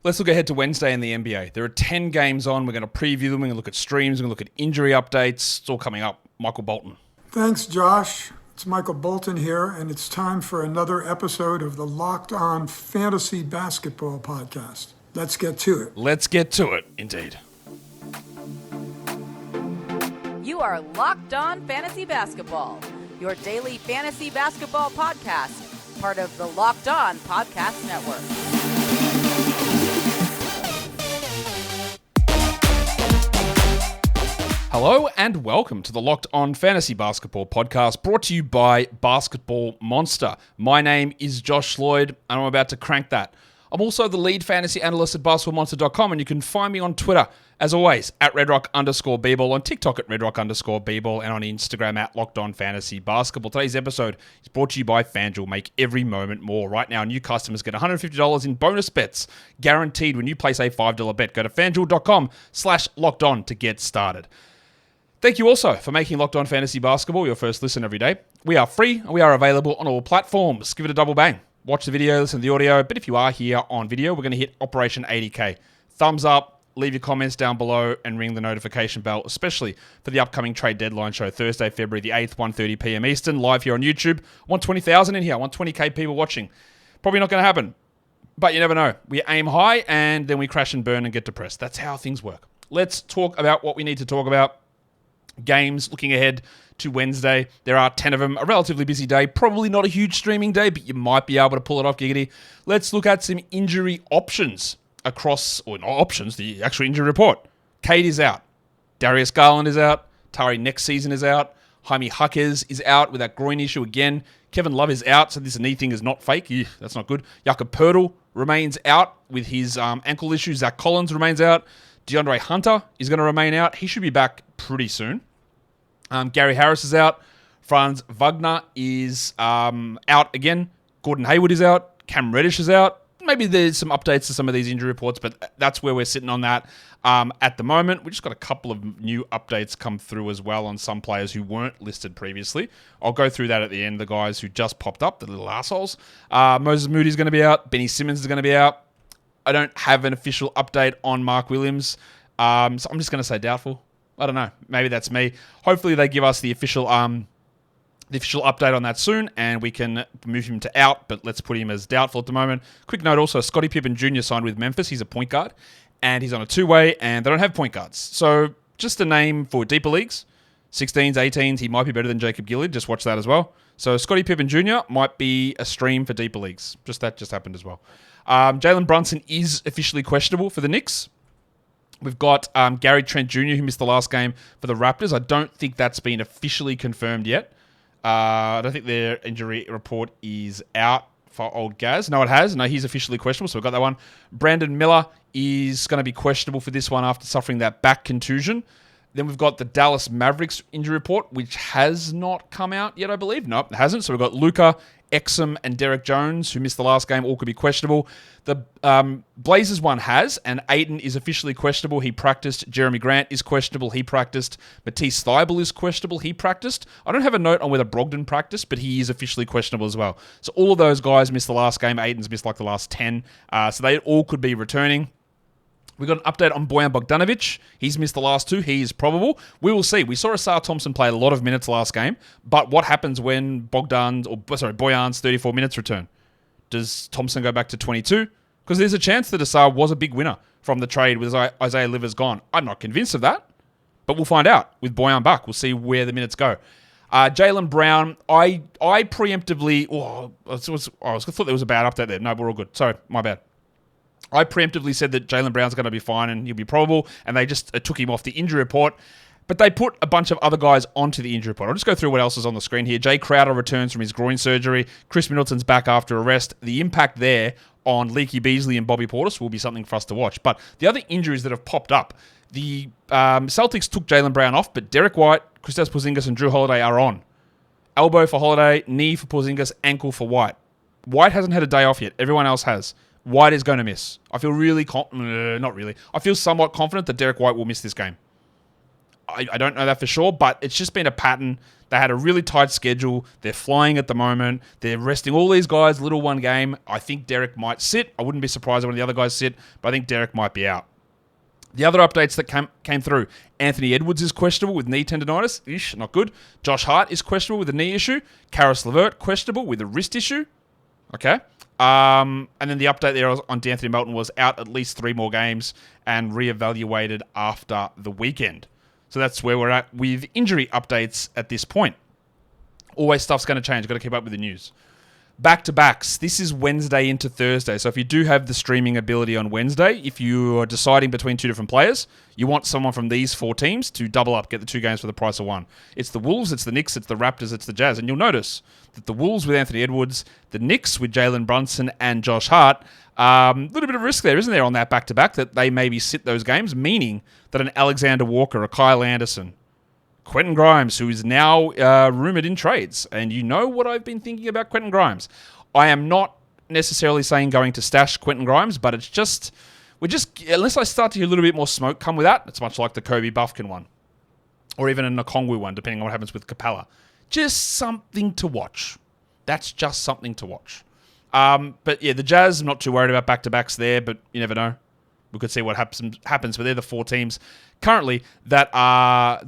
Let's look ahead to Wednesday in the NBA. There are 10 games on. We're going to preview them. We're going to look at streams. We're going to look at injury updates. It's all coming up. Michael Bolton. Thanks, Josh. It's Michael Bolton here, and it's time for another episode of the Locked On Fantasy Basketball Podcast. Let's get to it. Let's get to it, indeed. You are Locked On Fantasy Basketball, your daily fantasy basketball podcast, part of the Locked On Podcast Network. Hello and welcome to the Locked On Fantasy Basketball Podcast, brought to you by Basketball Monster. My name is Josh Lloyd, and I'm about to crank that. I'm also the lead fantasy analyst at basketballmonster.com, and you can find me on Twitter, as always, at redrock_bball, on TikTok at redrock_bball, and on Instagram at Locked On Fantasy Basketball. Today's episode is brought to you by FanDuel. Make every moment more. Right now, new customers get $150 in bonus bets, guaranteed when you place a $5 bet. Go to FanDuel.com/LockedOn to get started. Thank you also for making Locked On Fantasy Basketball your first listen every day. We are free and we are available on all platforms. Give it a double bang. Watch the video, listen to the audio. But if you are here on video, we're going to hit Operation 80K. Thumbs up, leave your comments down below, and ring the notification bell, especially for the upcoming trade deadline show, Thursday, February the 8th, 1:30 p.m. Eastern, live here on YouTube. I want 20,000 in here. I want 20K people watching. Probably not going to happen, but you never know. We aim high and then we crash and burn and get depressed. That's how things work. Let's talk about what we need to talk about. Games looking ahead to Wednesday. There are 10 of them. A relatively busy day. Probably not a huge streaming day, but you might be able to pull it off, giggity. Let's look at some injury options across, or not options, the actual injury report. Cade is out. Darius Garland is out. Tari next season is out. Jaime Jaquez is out with that groin issue again. Kevin Love is out, so this knee thing is not fake. Eugh, that's not good. Jakob Poeltl remains out with his ankle issue. Zach Collins remains out. DeAndre Hunter is going to remain out. He should be back pretty soon. Gary Harris is out. Franz Wagner is out again. Gordon Hayward is out. Cam Reddish is out. Maybe there's some updates to some of these injury reports, but that's where we're sitting on that at the moment. We just got a couple of new updates come through as well on some players who weren't listed previously. I'll go through that at the end, the guys who just popped up, the little assholes. Moses Moody's going to be out. Benny Simmons is going to be out. I don't have an official update on Mark Williams, so I'm just going to say doubtful. I don't know. Maybe that's me. Hopefully they give us the official update on that soon, and we can move him to out, but let's put him as doubtful at the moment. Quick note also, Scottie Pippen Jr. signed with Memphis. He's a point guard, and he's on a two-way, and they don't have point guards. So just a name for deeper leagues, 16s, 18s, he might be better than Jacob Gilead. Just watch that as well. So Scottie Pippen Jr. might be a stream for deeper leagues. That just happened as well. Jalen Brunson is officially questionable for the Knicks. We've got Gary Trent Jr., who missed the last game for the Raptors. I don't think that's been officially confirmed yet. I don't think their injury report is out for old Gaz. No, it has. No, he's officially questionable, so we've got that one. Brandon Miller is going to be questionable for this one after suffering that back contusion. Then we've got the Dallas Mavericks injury report, which has not come out yet, I believe. Nope, it hasn't. So we've got Luka, Exum, and Derek Jones, who missed the last game. All could be questionable. The Blazers one has, and Ayton is officially questionable. He practiced. Jeremy Grant is questionable. He practiced. Matisse Thybulle is questionable. He practiced. I don't have a note on whether Brogdon practiced, but he is officially questionable as well. So all of those guys missed the last game. Ayton's missed like the last 10. So they all could be returning. We got an update on Bojan Bogdanovic. He's missed the last two. He is probable. We will see. We saw Asar Thompson play a lot of minutes last game, but what happens when Bojan's 34 minutes return? Does Thompson go back to 22? Because there's a chance that Asar was a big winner from the trade with Isaiah Livers gone. I'm not convinced of that, but we'll find out with Bojan back. We'll see where the minutes go. Jaylen Brown, I preemptively... I thought there was a bad update there. No, we're all good. Sorry, my bad. I preemptively said that Jaylen Brown's going to be fine and he'll be probable, and they just took him off the injury report. But they put a bunch of other guys onto the injury report. I'll just go through what else is on the screen here. Jay Crowder returns from his groin surgery. Chris Middleton's back after arrest. The impact there on Leaky Beasley and Bobby Portis will be something for us to watch. But the other injuries that have popped up, the Celtics took Jaylen Brown off, but Derek White, Kristaps Porzingis, and Drew Holiday are on. Elbow for Holiday, knee for Porzingis, ankle for White. White hasn't had a day off yet. Everyone else has. White is going to miss. I feel really... not really. I feel somewhat confident that Derek White will miss this game. I don't know that for sure, but it's just been a pattern. They had a really tight schedule. They're flying at the moment. They're resting all these guys, little one game. I think Derek might sit. I wouldn't be surprised if one of the other guys sit, but I think Derek might be out. The other updates that came through, Anthony Edwards is questionable with knee tendonitis. Not good. Josh Hart is questionable with a knee issue. Karis LeVert, questionable with a wrist issue. Okay. And then the update there on D'Anthony Melton was out at least 3 more games and reevaluated after the weekend. So that's where we're at with injury updates at this point. Always stuff's going to change. Got to keep up with the news. Back-to-backs. This is Wednesday into Thursday. So if you do have the streaming ability on Wednesday, if you are deciding between 2 different players, you want someone from these 4 teams to double up, get the 2 games for the price of 1. It's the Wolves, it's the Knicks, it's the Raptors, it's the Jazz. And you'll notice that the Wolves with Anthony Edwards, the Knicks with Jalen Brunson and Josh Hart, a little bit of risk there, isn't there, on that back-to-back, that they maybe sit those games, meaning that an Alexander Walker, a Kyle Anderson, Quentin Grimes, who is now rumoured in trades. And you know what I've been thinking about Quentin Grimes. I am not necessarily saying going to stash Quentin Grimes, but it's just, unless I start to hear a little bit more smoke come with that, it's much like the Kobe Buffkin one. Or even a Nkongwu one, depending on what happens with Capella. Just something to watch. That's just something to watch. But yeah, the Jazz, I'm not too worried about back-to-backs there, but you never know. We could see what happens, but they're the 4 teams currently that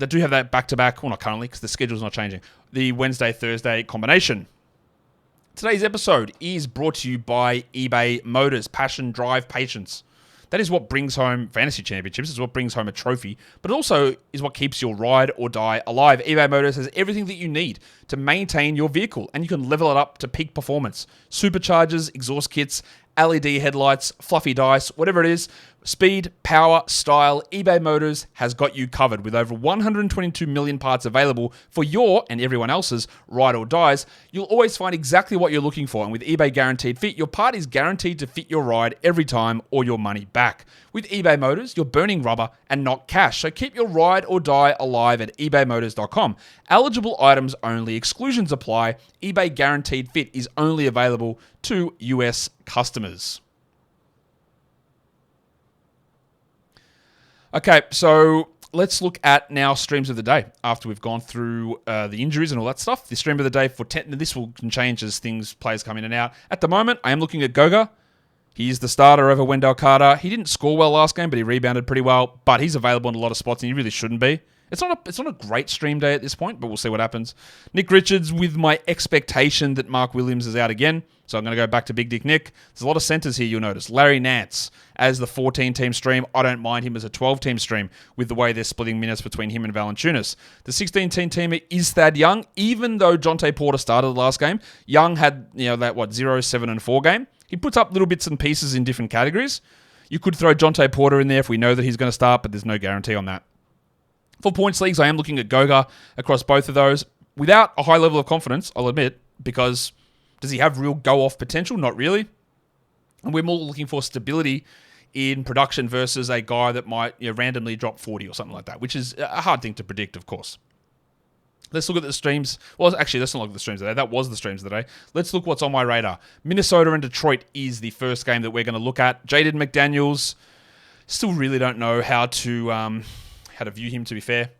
do have that back-to-back. Well, not currently, because the schedule's not changing. The Wednesday-Thursday combination. Today's episode is brought to you by eBay Motors. Passion, drive, patience. That is what brings home fantasy championships. It's what brings home a trophy, but it also is what keeps your ride or die alive. eBay Motors has everything that you need to maintain your vehicle, and you can level it up to peak performance. Superchargers, exhaust kits, LED headlights, fluffy dice, whatever it is. Speed, power, style, eBay Motors has got you covered with over 122 million parts available for your and everyone else's ride or dies. You'll always find exactly what you're looking for, and with eBay Guaranteed Fit, your part is guaranteed to fit your ride every time or your money back. With eBay Motors, you're burning rubber and not cash, so keep your ride or die alive at ebaymotors.com. Eligible items only, exclusions apply. eBay Guaranteed Fit is only available to US customers. Okay, so let's look at now streams of the day after we've gone through the injuries and all that stuff. The stream of the day for 10, this can change as players come in and out. At the moment, I am looking at Goga. He's the starter over Wendell Carter. He didn't score well last game, but he rebounded pretty well. But he's available in a lot of spots, and he really shouldn't be. It's not a great stream day at this point, but we'll see what happens. Nick Richards with my expectation that Mark Williams is out again. So I'm going to go back to Big Dick Nick. There's a lot of centers here, you'll notice. Larry Nance as the 14-team stream. I don't mind him as a 12-team stream with the way they're splitting minutes between him and Valanciunas. The 16-team teamer is Thad Young. Even though Jonte Porter started the last game, Young had 0, 7, and 4 game. He puts up little bits and pieces in different categories. You could throw Jonte Porter in there if we know that he's going to start, but there's no guarantee on that. For points leagues, I am looking at Goga across both of those without a high level of confidence, I'll admit, because does he have real go-off potential? Not really. And we're more looking for stability in production versus a guy that might randomly drop 40 or something like that, which is a hard thing to predict, of course. Let's look at the streams. Well, actually, let's not look at the streams of the day. That was the streams of the day. Let's look what's on my radar. Minnesota and Detroit is the first game that we're going to look at. Jaden McDaniels, still really don't know how to view him, to be fair.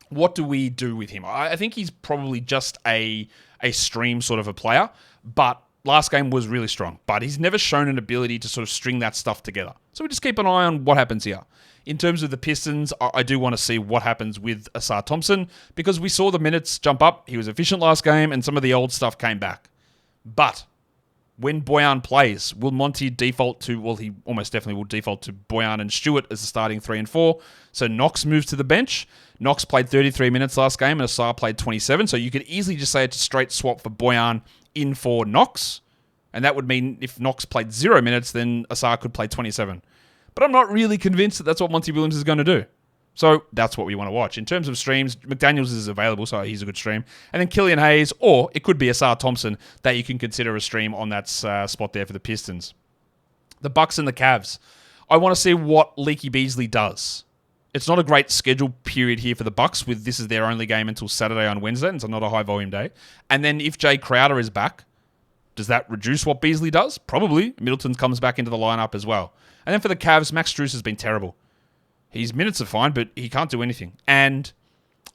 What do we do with him? I think he's probably just a stream sort of a player, but last game was really strong. But he's never shown an ability to sort of string that stuff together. So we just keep an eye on what happens here. In terms of the Pistons, I do want to see what happens with Asar Thompson, because we saw the minutes jump up. He was efficient last game, and some of the old stuff came back. But when Bojan plays, will Monty default to... Well, he almost definitely will default to Bojan and Stewart as the starting 3 and 4. So Knox moves to the bench. Knox played 33 minutes last game, and Asar played 27. So you could easily just say it's a straight swap for Bojan in for Knox. And that would mean if Knox played 0 minutes, then Asar could play 27. But I'm not really convinced that that's what Monty Williams is going to do. So that's what we want to watch. In terms of streams, McDaniels is available, so he's a good stream. And then Killian Hayes, or it could be Asar Thompson, that you can consider a stream on that spot there for the Pistons. The Bucks and the Cavs. I want to see what Leaky Beasley does. It's not a great schedule period here for the Bucks, with this is their only game until Saturday on Wednesday, and so not a high-volume day. And then if Jay Crowder is back, does that reduce what Beasley does? Probably. Middleton comes back into the lineup as well. And then for the Cavs, Max Strus has been terrible. His minutes are fine, but he can't do anything. And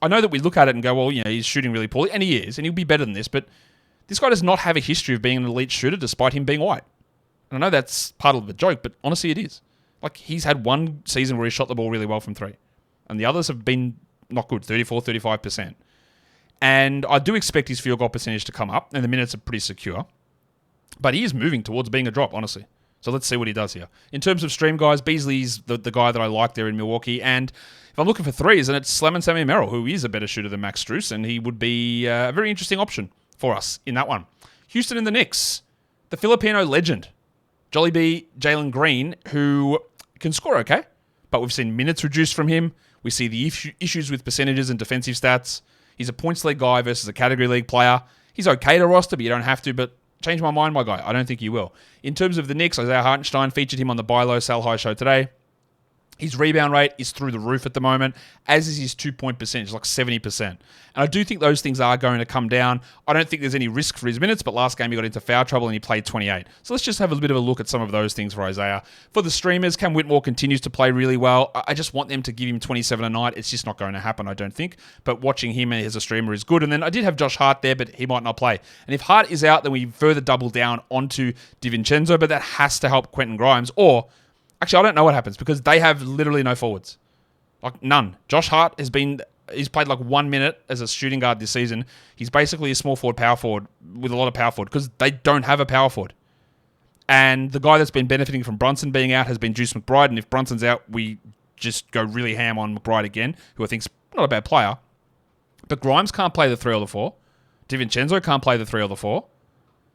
I know that we look at it and go, well, he's shooting really poorly, and he is, and he'll be better than this, but this guy does not have a history of being an elite shooter despite him being white. And I know that's part of the joke, but honestly it is. Like, he's had one season where he shot the ball really well from three, and the others have been not good, 34, 35%. And I do expect his field goal percentage to come up, and the minutes are pretty secure. But he is moving towards being a drop, honestly. So let's see what he does here. In terms of stream guys, Beasley's the guy that I like there in Milwaukee. And if I'm looking for threes, then it's Slam and Sammy Merrill, who is a better shooter than Max Strus, and he would be a very interesting option for us in that one. Houston and the Knicks. The Filipino legend, Jollibee Jalen Green, who can score okay, but we've seen minutes reduced from him. We see the issues with percentages and defensive stats. He's a points league guy versus a category league player. He's okay to roster, but you don't have to. But change my mind, my guy. I don't think you will. In terms of the Knicks, Isaiah Hartenstein featured him on the Buy Low, Sell High show today. His rebound rate is through the roof at the moment, as is his 2-point percentage, like 70%. And I do think those things are going to come down. I don't think there's any risk for his minutes, but last game he got into foul trouble and he played 28. So let's just have a bit of a look at some of those things for Isaiah. For the streamers, Cam Whitmore continues to play really well. I just want them to give him 27 a night. It's just not going to happen, I don't think. But watching him as a streamer is good. And then I did have Josh Hart there, but he might not play. And if Hart is out, then we further double down onto DiVincenzo, but that has to help Quentin Grimes. Or actually, I don't know what happens because they have literally no forwards. Like, none. Josh Hart he's played like 1 minute as a shooting guard this season. He's basically a small forward, power forward with a lot of power forward because they don't have a power forward. And the guy that's been benefiting from Brunson being out has been Juice McBride. And if Brunson's out, we just go really ham on McBride again, who I think's not a bad player. But Grimes can't play the 3 or the 4. DiVincenzo can't play the 3 or the 4.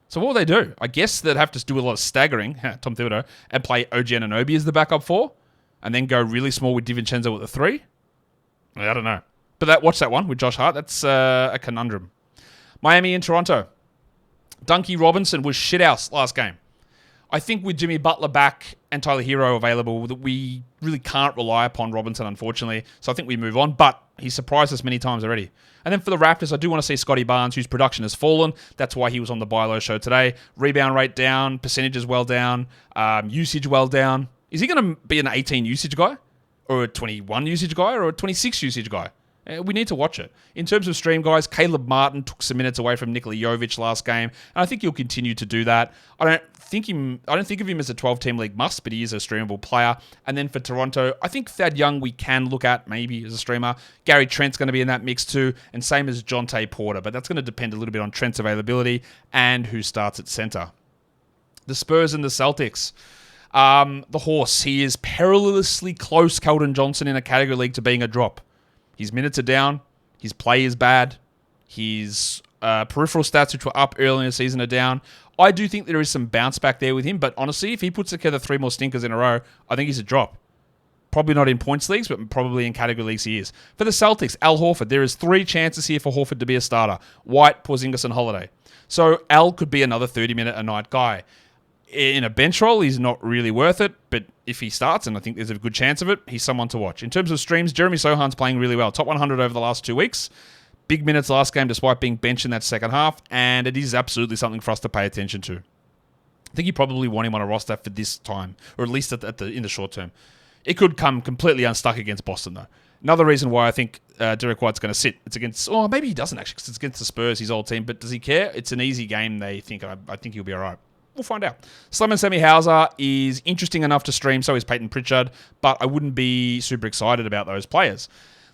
So what will they do? I guess they'd have to do a lot of staggering, Tom Thibodeau, and play OG Anunoby as the backup 4, and then go really small with DiVincenzo at the 3. I don't know. But watch that one with Josh Hart. That's a conundrum. Miami and Toronto. Duncan Robinson was shithouse last game. I think with Jimmy Butler back and Tyler Hero available, that we really can't rely upon Robinson, unfortunately. So I think we move on, but he surprised us many times already. And then for the Raptors, I do want to see Scotty Barnes, whose production has fallen. That's why he was on the Buy Low show today. Rebound rate down, percentages well down, usage well down. Is he going to be an 18 usage guy? Or a 21 usage guy? Or a 26 usage guy? We need to watch it. In terms of stream guys, Caleb Martin took some minutes away from Nikola Jovic last game, and I think he'll continue to do that. I don't think of him as a 12-team league must, but he is a streamable player. And then for Toronto, I think Thad Young we can look at maybe as a streamer. Gary Trent's going to be in that mix too, and same as Jonte Porter, but that's going to depend a little bit on Trent's availability and who starts at center. The Spurs and the Celtics. The Horse, he is perilously close, Keldon Johnson, in a category league to being a drop. His minutes are down. His play is bad. His peripheral stats, which were up early in the season, are down. I do think there is some bounce back there with him, but honestly, if he puts together 3 more stinkers in a row, I think he's a drop. Probably not in points leagues, but probably in category leagues he is. For the Celtics, Al Horford, there is 3 chances here for Horford to be a starter. White, Porzingis, and Holiday. So Al could be another 30-minute-a-night guy. In a bench role, he's not really worth it, but if he starts, and I think there's a good chance of it, he's someone to watch. In terms of streams, Jeremy Sohan's playing really well. Top 100 over the last 2 weeks. Big minutes last game despite being benched in that second half, and it is absolutely something for us to pay attention to. I think you probably want him on a roster for this time, or at least in the short term. It could come completely unstuck against Boston, though. Another reason why I think Derek White's going to sit. It's against... Oh, maybe he doesn't, actually, because it's against the Spurs, his old team. But does he care? It's an easy game, they think. I think he'll be all right. We'll find out. Slim and Sammy Hauser is interesting enough to stream, so is Peyton Pritchard, but I wouldn't be super excited about those players.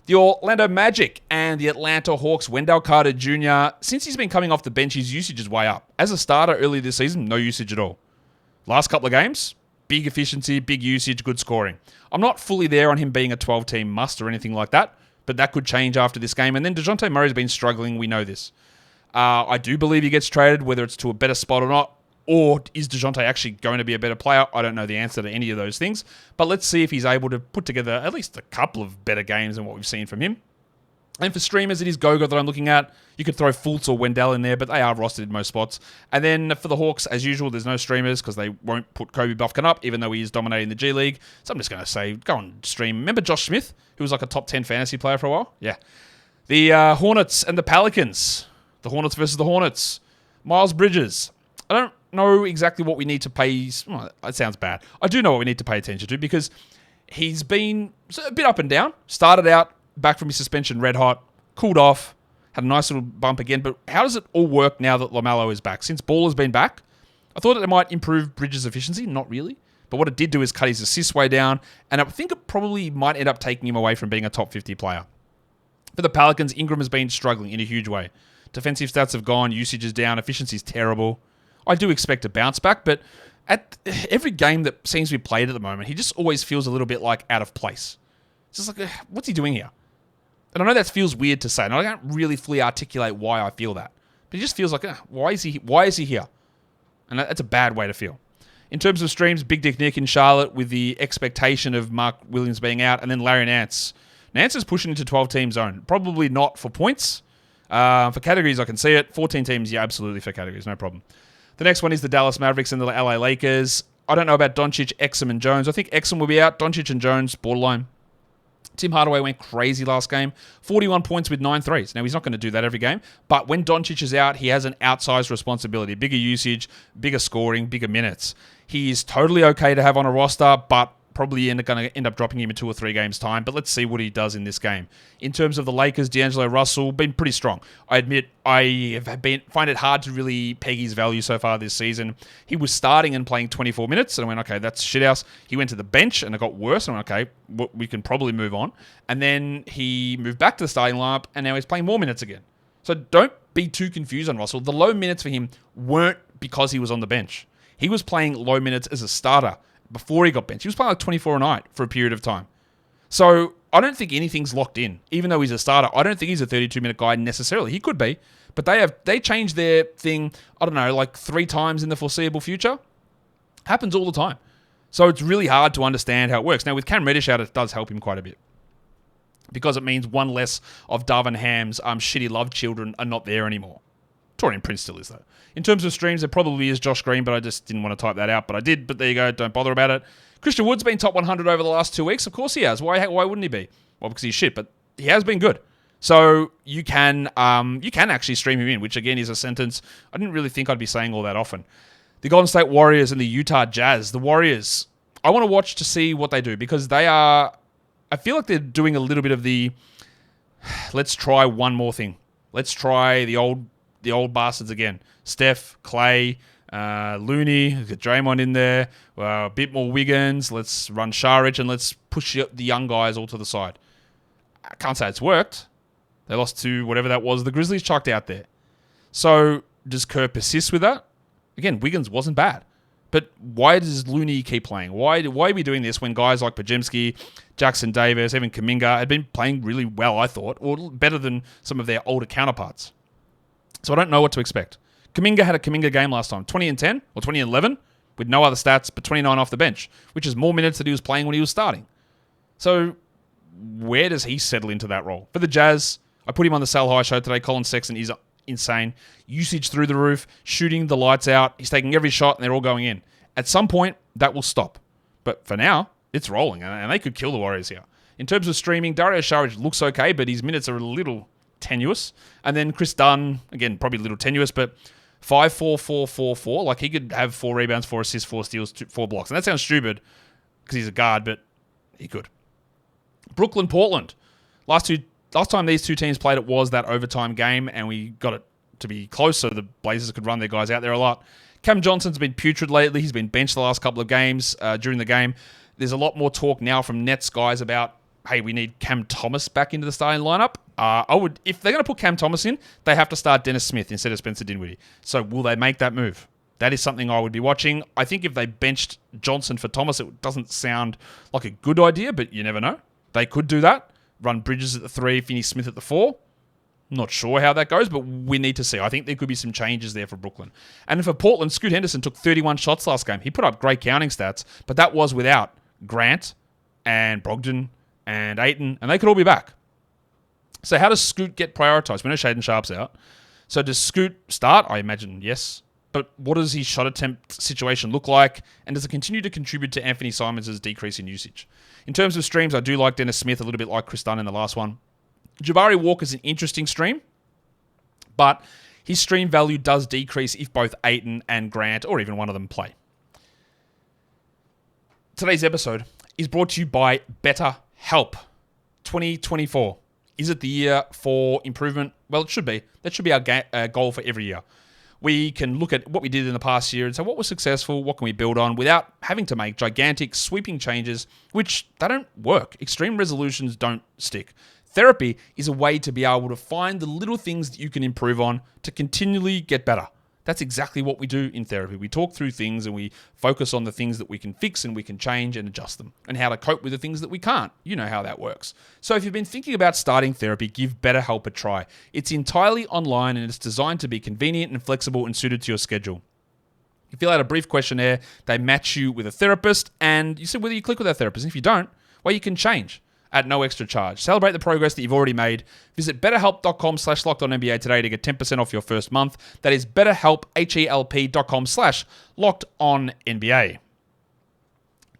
The Orlando Magic and the Atlanta Hawks, Wendell Carter Jr., since he's been coming off the bench, his usage is way up. As a starter earlier this season, no usage at all. Last couple of games, big efficiency, big usage, good scoring. I'm not fully there on him being a 12-team must or anything like that, but that could change after this game. And then DeJounte Murray's been struggling, we know this. I do believe he gets traded, whether it's to a better spot or not. Or is DeJounte actually going to be a better player? I don't know the answer to any of those things. But let's see if he's able to put together at least a couple of better games than what we've seen from him. And for streamers, it is Goga that I'm looking at. You could throw Fultz or Wendell in there, but they are rostered in most spots. And then for the Hawks, as usual, there's no streamers because they won't put Kobe Buffkin up, even though he is dominating the G League. So I'm just going to say, go on stream. Remember Josh Smith, who was like a top 10 fantasy player for a while? Yeah. The Hornets and the Pelicans. The Hornets versus the Hornets. Miles Bridges. I don't know exactly what we need to pay. Well, that sounds bad. I do know what we need to pay attention to because he's been a bit up and down. Started out back from his suspension red hot, cooled off, had a nice little bump again. But how does it all work now that LaMelo is back? Since Ball has been back, I thought it might improve Bridges' efficiency. Not really. But what it did do is cut his assists way down. And I think it probably might end up taking him away from being a top 50 player. For the Pelicans, Ingram has been struggling in a huge way. Defensive stats have gone, usage is down, efficiency is terrible. I do expect a bounce back, but at every game that seems to be played at the moment, he just always feels a little bit like out of place. It's just like, what's he doing here? And I know that feels weird to say, and I can't really fully articulate why I feel that. But he just feels like, why is he here? And that's a bad way to feel. In terms of streams, Big Dick Nick in Charlotte with the expectation of Mark Williams being out, and then Larry Nance. Nance is pushing into 12-team zone. Probably not for points. For categories, I can see it. 14 teams, yeah, absolutely for categories, no problem. The next one is the Dallas Mavericks and the LA Lakers. I don't know about Doncic, Exum, and Jones. I think Exum will be out. Doncic and Jones, borderline. Tim Hardaway went crazy last game. 41 points with 9 threes. Now, he's not going to do that every game, but when Doncic is out, he has an outsized responsibility. Bigger usage, bigger scoring, bigger minutes. He is totally okay to have on a roster, but probably going to end up dropping him in 2 or 3 games' time, but let's see what he does in this game. In terms of the Lakers, D'Angelo Russell, been pretty strong. I admit I find it hard to really peg his value so far this season. He was starting and playing 24 minutes, and I went, okay, that's shithouse. He went to the bench, and it got worse, and I went, okay, we can probably move on. And then he moved back to the starting lineup, and now he's playing more minutes again. So don't be too confused on Russell. The low minutes for him weren't because he was on the bench. He was playing low minutes as a starter before he got benched. He was playing like 24 a night for a period of time. So I don't think anything's locked in. Even though he's a starter, I don't think he's a 32-minute guy necessarily. He could be, but they changed their thing, I don't know, like 3 times in the foreseeable future. Happens all the time. So it's really hard to understand how it works. Now, with Cam Reddish out, it does help him quite a bit, because it means one less of Darvin Ham's shitty love children are not there anymore. Torian Prince still is, though. In terms of streams, there probably is Josh Green, but I just didn't want to type that out. But I did, but there you go. Don't bother about it. Christian Wood's been top 100 over the last 2 weeks. Of course he has. Why wouldn't he be? Well, because he's shit, but he has been good. So you can actually stream him in, which again is a sentence I didn't really think I'd be saying all that often. The Golden State Warriors and the Utah Jazz. The Warriors, I want to watch to see what they do, because I feel like they're doing a little bit of the, let's try one more thing. Let's try the old bastards again. Steph, Clay, Looney, get Draymond in there, a bit more Wiggins, let's run Šarić, and let's push the young guys all to the side. I can't say it's worked. They lost to whatever that was the Grizzlies chucked out there. So does Kerr persist with that? Again, Wiggins wasn't bad. But why does Looney keep playing? Why are we doing this when guys like Podziemski, Jackson Davis, even Kuminga had been playing really well, I thought, or better than some of their older counterparts? So I don't know what to expect. Kuminga had a Kuminga game last time, 20 and 10 or 20 and 11 with no other stats, but 29 off the bench, which is more minutes that he was playing when he was starting. So where does he settle into that role? For the Jazz, I put him on the Sal High show today. Colin Sexton is insane. Usage through the roof, shooting the lights out. He's taking every shot and they're all going in. At some point, that will stop. But for now, it's rolling and they could kill the Warriors here. In terms of streaming, Dario Šarić looks okay, but his minutes are a little tenuous. And then Chris Dunn, again, probably a little tenuous, but 5-4-4-4-4. Like, he could have 4 rebounds, 4 assists, 4 steals, 4 blocks. And that sounds stupid because he's a guard, but he could. Brooklyn, Portland. Last time these two teams played, it was that overtime game, and we got it to be close so the Blazers could run their guys out there a lot. Cam Johnson's been putrid lately. He's been benched the last couple of games during the game. There's a lot more talk now from Nets guys about, hey, we need Cam Thomas back into the starting lineup. If they're going to put Cam Thomas in, they have to start Dennis Smith instead of Spencer Dinwiddie. So will they make that move? That is something I would be watching. I think if they benched Johnson for Thomas, it doesn't sound like a good idea, but you never know. They could do that. Run Bridges at the 3, Finney Smith at the 4. Not sure how that goes, but we need to see. I think there could be some changes there for Brooklyn. And for Portland, Scoot Henderson took 31 shots last game. He put up great counting stats, but that was without Grant and Brogdon and Ayton, and they could all be back. So how does Scoot get prioritized? We know Shaden Sharp's out. So does Scoot start? I imagine yes. But what does his shot attempt situation look like? And does it continue to contribute to Anthony Simons' decrease in usage? In terms of streams, I do like Dennis Smith a little bit like Chris Dunn in the last one. Jabari Walker's an interesting stream, but his stream value does decrease if both Ayton and Grant, or even one of them, play. Today's episode, is brought to you by BetterHelp. 2024. Is it the year for improvement? Well, it should be. That should be our goal for every year. We can look at what we did in the past year and say, what was successful? What can we build on without having to make gigantic, sweeping changes, which they don't work. Extreme resolutions don't stick. Therapy is a way to be able to find the little things that you can improve on to continually get better. That's exactly what we do in therapy. We talk through things and we focus on the things that we can fix and we can change and adjust them, and how to cope with the things that we can't. You know how that works. So if you've been thinking about starting therapy, give BetterHelp a try. It's entirely online and it's designed to be convenient and flexible and suited to your schedule. You fill out a brief questionnaire, they match you with a therapist, and you see whether you click with that therapist. And if you don't, well, you can change at no extra charge. Celebrate the progress that you've already made. Visit betterhelp.com/lockedonnba today to get 10% off your first month. That is betterhelp, HELP.com/lockedonnba.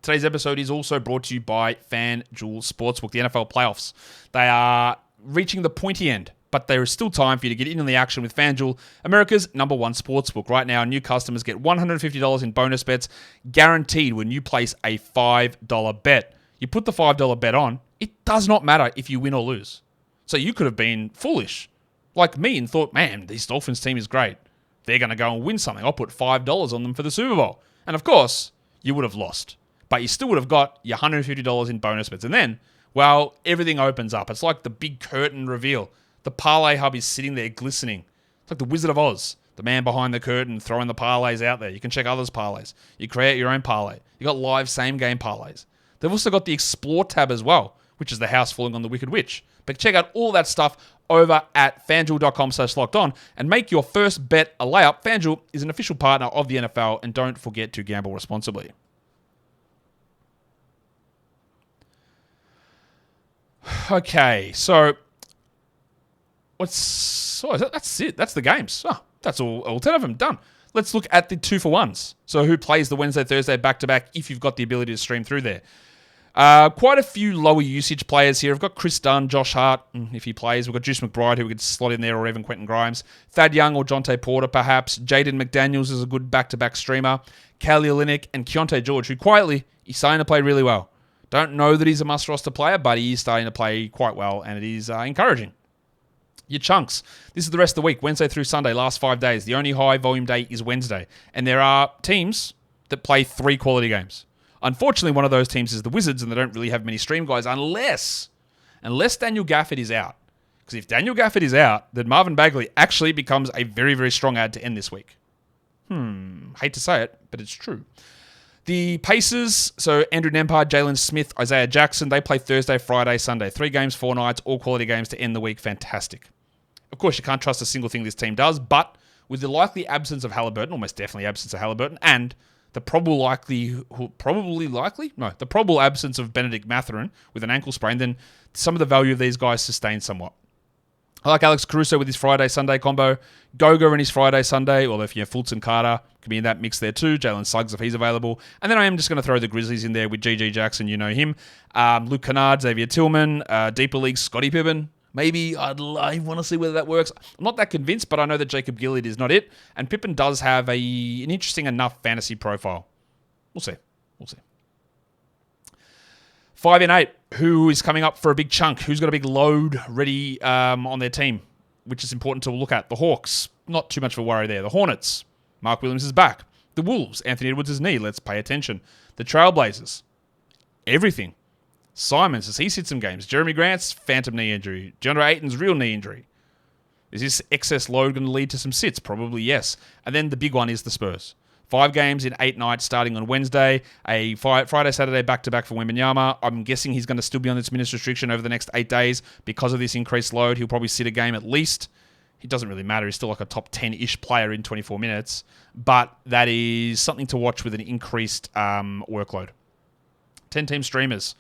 Today's episode is also brought to you by FanDuel Sportsbook, the NFL playoffs. They are reaching the pointy end, but there is still time for you to get in on the action with FanDuel, America's #1 sportsbook. Right now, new customers get $150 in bonus bets guaranteed when you place a $5 bet. You put the $5 bet on, it does not matter if you win or lose. So you could have been foolish, like me, and thought, man, this Dolphins team is great. They're going to go and win something. I'll put $5 on them for the Super Bowl. And of course, you would have lost. But you still would have got your $150 in bonus bets. And then, well, everything opens up. It's like the big curtain reveal. The parlay hub is sitting there glistening. It's like the Wizard of Oz, the man behind the curtain throwing the parlays out there. You can check others' parlays. You create your own parlay. You got live same-game parlays. They've also got the Explore tab as well, which is the house falling on the Wicked Witch. But check out all that stuff over at fanduel.com/lockedon and make your first bet a layup. FanDuel is an official partner of the NFL, and don't forget to gamble responsibly. Okay, so that's it. That's the games. Oh, that's all 10 of them done. Let's look at the 2-for-1s. So who plays the Wednesday, Thursday back-to-back if you've got the ability to stream through there. Quite a few lower usage players here. I've got Chris Dunn, Josh Hart, if he plays. We've got Juice McBride, who we could slot in there, or even Quentin Grimes. Thad Young or Jonte Porter, perhaps. Jaden McDaniels is a good back-to-back streamer. Kelly Olynyk and Keontae George, who quietly, he's starting to play really well. Don't know that he's a must-roster player, but he is starting to play quite well, and it is encouraging. Your chunks. This is the rest of the week, Wednesday through Sunday, last 5 days. The only high-volume day is Wednesday. And there are teams that play 3 quality games. Unfortunately, one of those teams is the Wizards, and they don't really have many stream guys unless Daniel Gafford is out. Because if Daniel Gafford is out, then Marvin Bagley actually becomes a very, very strong ad to end this week. Hate to say it, but it's true. The Pacers, so Andrew Nembhard, Jalen Smith, Isaiah Jackson, they play Thursday, Friday, Sunday. 3 games, 4 nights, all quality games to end the week. Fantastic. Of course, you can't trust a single thing this team does, but with the likely absence of Halliburton, almost definitely absence of Halliburton, and the probable absence of Benedict Mathurin with an ankle sprain, then some of the value of these guys sustains somewhat. I like Alex Caruso with his Friday-Sunday combo. Goga and his Friday-Sunday, although if you have Fultz and Carter, could be in that mix there too. Jalen Suggs if he's available. And then I am just going to throw the Grizzlies in there with G.G. Jackson, you know him. Luke Kennard, Xavier Tillman, Deeper League, Scottie Pippen. Maybe I want to see whether that works. I'm not that convinced, but I know that Jacob Gilead is not it. And Pippen does have an interesting enough fantasy profile. We'll see. 5 and 8. Who is coming up for a big chunk? Who's got a big load ready on their team, which is important to look at? The Hawks, not too much of a worry there. The Hornets, Mark Williams is back. The Wolves, Anthony Edwards' knee. Let's pay attention. The Trailblazers, everything. Simons, as he sits some games. Jeremy Grant's phantom knee injury. DeAndre Ayton's real knee injury. Is this excess load going to lead to some sits? Probably yes. And then the big one is the Spurs. 5 games in 8 nights starting on Wednesday. A Friday, Saturday back-to-back for Wembanyama. I'm guessing he's going to still be on this minutes restriction over the next 8 days because of this increased load. He'll probably sit a game at least. It doesn't really matter. He's still like a top 10-ish player in 24 minutes. But that is something to watch with an increased workload. 10-team streamers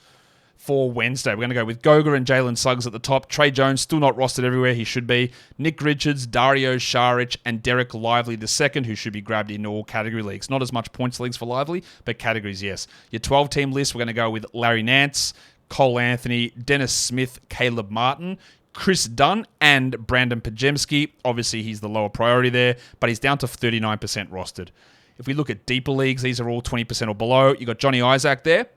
for Wednesday. We're going to go with Goga and Jalen Suggs at the top. Trey Jones, still not rostered everywhere he should be. Nick Richards, Dario Saric, and Derek Lively II, who should be grabbed in all category leagues. Not as much points leagues for Lively, but categories, yes. Your 12-team list, we're going to go with Larry Nance, Cole Anthony, Dennis Smith, Caleb Martin, Chris Dunn, and Brandon Pajemski. Obviously, he's the lower priority there, but he's down to 39% rostered. If we look at deeper leagues, these are all 20% or below. You got Johnny Isaac there.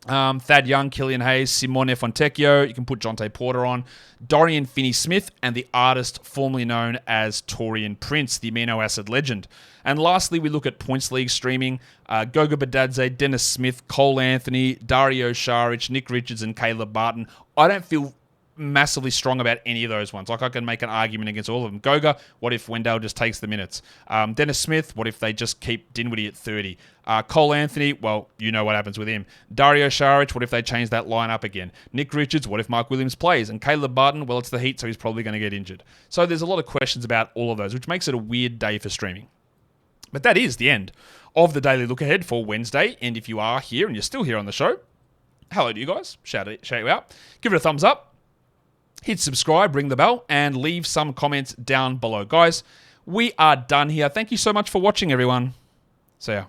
Thad Young, Killian Hayes, Simone Fontecchio. You can put Jonte Porter on. Dorian Finney-Smith and the artist formerly known as Torian Prince, the amino acid legend. And lastly, we look at Points League streaming. Goga Bitadze, Dennis Smith, Cole Anthony, Dario Saric, Nick Richards, and Caleb Barton. I don't feel massively strong about any of those ones. Like, I can make an argument against all of them. Goga, what if Wendell just takes the minutes? Dennis Smith, what if they just keep Dinwiddie at 30? Cole Anthony, well, you know what happens with him. Dario Saric, what if they change that lineup again? Nick Richards, what if Mark Williams plays? And Caleb Barton, well, it's the Heat, so he's probably going to get injured. So there's a lot of questions about all of those, which makes it a weird day for streaming. But that is the end of the Daily Look Ahead for Wednesday. And if you are here and you're still here on the show, hello to you guys. Shout you out. Give it a thumbs up. Hit subscribe, ring the bell, and leave some comments down below. Guys, we are done here. Thank you so much for watching, everyone. See ya.